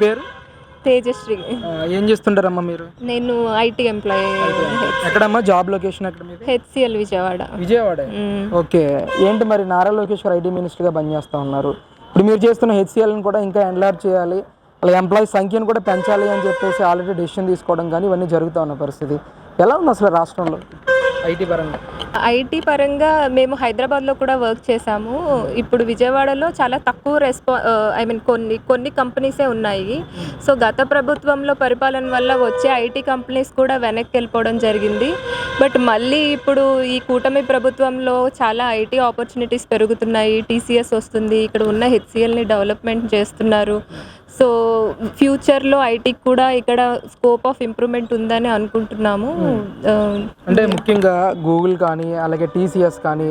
పేరు? తేజశ్రీ. ఏం చేస్తుంటారమ్మా మీరు? నేను ఐటీ ఎంప్లాయీ. ఎక్కడమ్మా జాబ్ లొకేషన్ ఎక్కడ మీది? హెచ్సిఎల్ విజయవాడ. విజయవాడ. ఓకే. ఏంటి మరి నారా లోకేష్ గారు ఐటీ మినిస్టర్గా పనిచేస్తూ ఉన్నారు. ఇప్పుడు మీరు చేస్తున్న హెచ్సిఎల్ని కూడా ఇంకా ఎన్లార్జ్ చేయాలి, అలా ఎంప్లాయీస్ సంఖ్యను కూడా పెంచాలి అని చెప్పేసి ఆల్రెడీ డెసిషన్ తీసుకోవడం కానీ ఇవన్నీ జరుగుతూ ఉన్న పరిస్థితి ఎలా ఉంది అసలు రాష్ట్రంలో ఐటీ పరంగా? ఐటీ పరంగా మేము హైదరాబాద్లో కూడా వర్క్ చేసాము. ఇప్పుడు విజయవాడలో చాలా తక్కువ కొన్ని కంపెనీసే ఉన్నాయి. సో గత ప్రభుత్వంలో పరిపాలన వల్ల వచ్చే ఐటీ కంపెనీస్ కూడా వెనక్కి వెళ్ళిపోవడం జరిగింది. బట్ మళ్ళీ ఇప్పుడు ఈ కూటమి ప్రభుత్వంలో చాలా ఐటీ ఆపర్చునిటీస్ పెరుగుతున్నాయి. టీసీఎస్ వస్తుంది, ఇక్కడ ఉన్న హెచ్సిఎల్ని డెవలప్మెంట్ చేస్తున్నారు. సో ఫ్యూచర్లో ఐటీకి కూడా ఇక్కడ స్కోప్ ఆఫ్ ఇంప్రూవ్మెంట్ ఉందని అనుకుంటున్నాము. అంటే ముఖ్యంగా గూగుల్ కానీ అలాగే టీసీఎస్ కానీ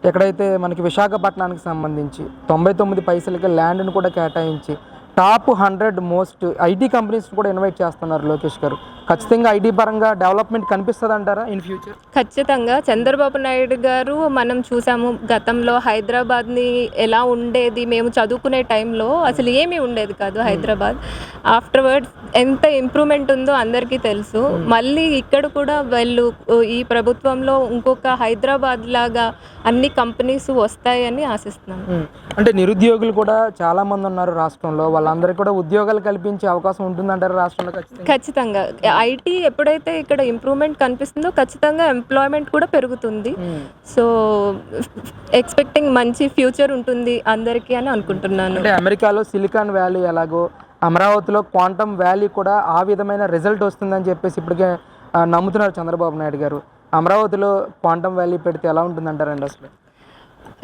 ఎక్కడైతే మనకి విశాఖపట్నానికి సంబంధించి 99 పైసలకి ల్యాండ్ని కూడా కేటాయించి టాప్ 100 మోస్ట్ ఐటీ కంపెనీస్ కూడా ఇన్వైట్ చేస్తున్నారు లోకేష్ గారు. ఖచ్చితంగా ఐటీ పరంగా డెవలప్మెంట్ కనిపిస్తుంది అంటారా ఇన్ ఫ్యూచర్? ఖచ్చితంగా. చంద్రబాబు నాయుడు గారు మనం చూసాము గతంలో హైదరాబాద్ని ఎలా ఉండేది. మేము చదువుకునే టైంలో అసలు ఏమీ ఉండేది కాదు హైదరాబాద్. ఆఫ్టర్వర్డ్స్ ఎంత ఇంప్రూవ్మెంట్ ఉందో అందరికీ తెలుసు. మళ్ళీ ఇక్కడ కూడా వాళ్ళు ఈ ప్రభుత్వంలో ఇంకొక హైదరాబాద్ లాగా అన్ని కంపెనీస్ వస్తాయని ఆశిస్తున్నాను. అంటే నిరుద్యోగులు కూడా చాలా మంది ఉన్నారు రాష్ట్రంలో, వాళ్ళందరికీ కూడా ఉద్యోగాలు కల్పించే అవకాశం ఉంటుందంటారు రాష్ట్రంలో? ఖచ్చితంగా. ఐటీ ఎప్పుడైతే ఇక్కడ ఇంప్రూవ్మెంట్ కనిపిస్తుందో ఖచ్చితంగా ఎంప్లాయ్మెంట్ కూడా పెరుగుతుంది. సో ఎక్స్పెక్టింగ్ మంచి ఫ్యూచర్ ఉంటుంది అందరికీ అని అనుకుంటున్నాను. అంటే అమెరికాలో సిలికాన్ వ్యాలీ ఎలాగో అమరావతిలో క్వాంటమ్ వ్యాలీ కూడా ఆ విధమైన రిజల్ట్ వస్తుందని చెప్పేసి ఇప్పటికే నమ్ముతున్నారు చంద్రబాబు నాయుడు గారు. అమరావతిలో క్వాంటమ్ వ్యాలీ పెడితే ఎలా ఉంటుందంటారండి అసలు?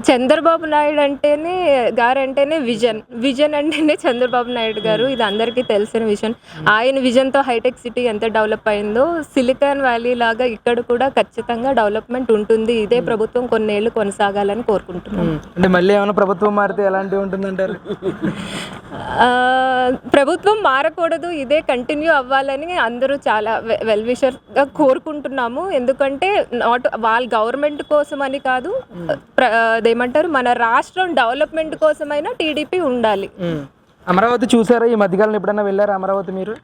చంద్రబాబు నాయుడు అంటేనే విజన్ అంటేనే చంద్రబాబు నాయుడు గారు. ఇది అందరికీ తెలిసిన విజన్. ఆయన విజన్తో హైటెక్ సిటీ ఎంత డెవలప్ అయిందో సిలికాన్ వ్యాలీ లాగా ఇక్కడ కూడా ఖచ్చితంగా డెవలప్మెంట్ ఉంటుంది. ఇదే ప్రభుత్వం కొన్నేళ్ళు కొనసాగాలని కోరుకుంటున్నాను. అంటే మళ్ళీ ఏమైనా ప్రభుత్వం మారితే ఎలాంటివి ఉంటుందంటారు? ప్రభుత్వం మారకూడదు, ఇదే కంటిన్యూ అవ్వాలని అందరూ చాలా వెల్ విషర్గా కోరుకుంటున్నాము. ఎందుకంటే వాళ్ళ గవర్నమెంట్ కోసం అని కాదు, ఏమంటారు మన రాష్ట్రం డెవలప్మెంట్ కోసమైనా టీడీపీ ఉండాలి. అమరావతి చూసారా ఈ మధ్యకాలం? ఎప్పుడైనా వెళ్ళారా అమరావతి మీరు?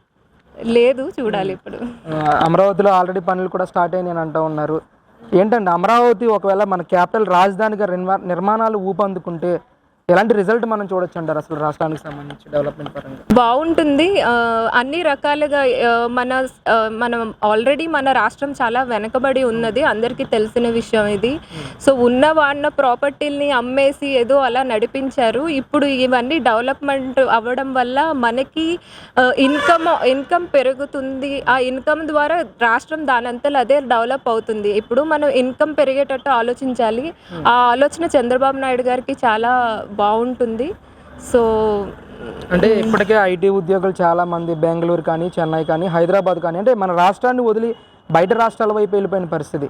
లేదు, చూడాలి ఇప్పుడు. అమరావతిలో ఆల్రెడీ పనులు కూడా స్టార్ట్ అయ్యాయి అంటూ ఉన్నారు. ఏంటంటే అమరావతి ఒకవేళ మన క్యాపిటల్ రాజధానిగా నిర్మాణాలు ఊపందుకుంటే ఎలాంటి రిజల్ట్ మనం చూడొచ్చు అంటారు అసలు రాష్ట్రానికి సంబంధించి డెవలప్మెంట్ పరంగా? బాగుంటుంది. అన్ని రకాలుగా మనం ఆల్రెడీ మన రాష్ట్రం చాలా వెనకబడి ఉన్నది, అందరికీ తెలిసిన విషయం ఇది. సో వాడిన ప్రాపర్టీల్ని అమ్మేసి ఏదో అలా నడిపించారు. ఇప్పుడు ఇవన్నీ డెవలప్మెంట్ అవ్వడం వల్ల మనకి ఇన్కమ్ పెరుగుతుంది. ఆ ఇన్కమ్ ద్వారా రాష్ట్రం దానంతలో అదే డెవలప్ అవుతుంది. ఇప్పుడు మనం ఇన్కమ్ పెరిగేటట్టు ఆలోచించాలి. ఆ ఆలోచన చంద్రబాబు నాయుడు గారికి చాలా బాగుంటుంది. సో అంటే ఇప్పటికే ఐటీ ఉద్యోగులు చాలా మంది బెంగళూరు కానీ చెన్నై కానీ హైదరాబాద్ కానీ అంటే మన రాష్ట్రాన్ని వదిలి బయట రాష్ట్రాల వైపు వెళ్ళిపోయిన పరిస్థితి.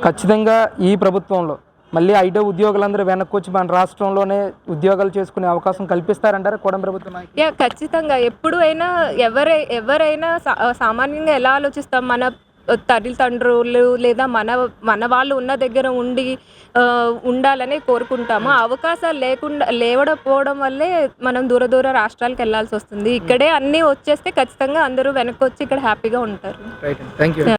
ఖచ్చితంగా ఈ ప్రభుత్వంలో మళ్ళీ ఐటీ ఉద్యోగులందరూ వెనక్కి వచ్చి మన రాష్ట్రంలోనే ఉద్యోగాలు చేసుకునే అవకాశం కల్పిస్తారంటారా కూటమి ప్రభుత్వం? ఖచ్చితంగా. ఎప్పుడైనా ఎవరైనా సామాన్యంగా ఎలా ఆలోచిస్తాం, మన తల్లిదండ్రులు లేదా మన వాళ్ళు ఉన్న దగ్గర ఉండాలని కోరుకుంటాము. అవకాశాలు లేవకపోవడం వల్లే మనం దూర రాష్ట్రాలకు వెళ్ళాల్సి వస్తుంది. ఇక్కడే అన్నీ వచ్చేస్తే ఖచ్చితంగా అందరూ వెనక్కి వచ్చి ఇక్కడ హ్యాపీగా ఉంటారు.